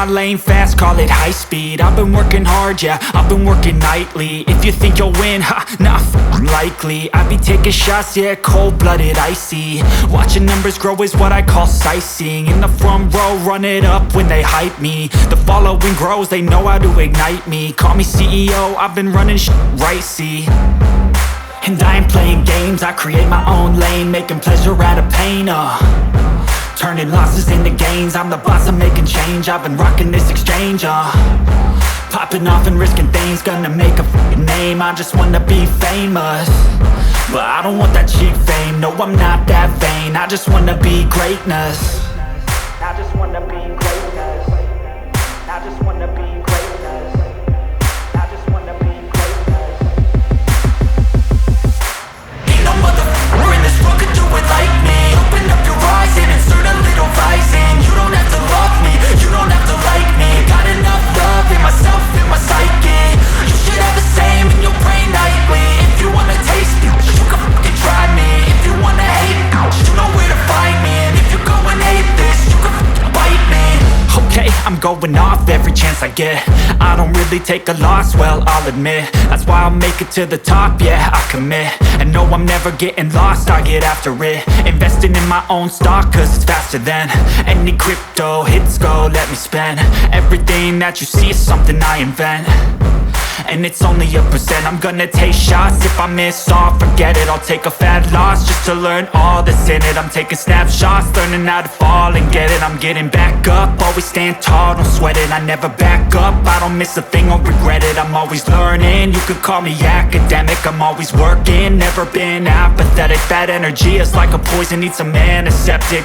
lane fast, call it high speed. I've been working hard, yeah, I've been working nightly. If you think you'll win, ha, not likely. I be taking shots, yeah, cold-blooded, icy. Watching numbers grow is what I call sightseeing. In the front row, run it up when they hype me. The following grows, they know how to ignite me. Call me CEO, I've been running right, see. And I ain't playing games, I create my own lane, making pleasure out of pain, turning losses into gains. I'm the boss, I'm making change. I've been rocking this exchange, popping off and risking things. Gonna make a f***ing name. I just wanna be famous, but I don't want that cheap fame. No, I'm not that vain. I just wanna be greatness. I just wanna be greatness. I just wanna be greatness. I just wanna be greatness. Ain't no motherfucker in this world could do it like me. Open up your eyes and insert a little rising. You don't have to love me, you don't have to like me. Got enough love in myself, in my psyche. You should have the same in your brain nightly. If you wanna taste me, you can fucking try me. If you wanna hate me, you know where to find me. And if you go and hate this, you can fucking bite me. Okay, I'm going off every chance I get. I don't really take a loss, well, I'll admit. That's why I'll make it to the top, yeah, I commit. And no, I'm never getting lost, I get after it. Investing in my own stock, cause it's faster than any crypto hits go, let me spend. Everything that you see is something I invent, and it's only a percent. I'm gonna take shots, if I miss all, forget it. I'll take a fat loss just to learn all that's in it. I'm taking snapshots, learning how to fall and get it. I'm getting back up, always stand tall, don't sweat it. I never back up, I don't miss a thing or regret it. I'm always learning, you could call me academic. I'm always working, never been apathetic. That energy is like a poison, needs some antiseptic.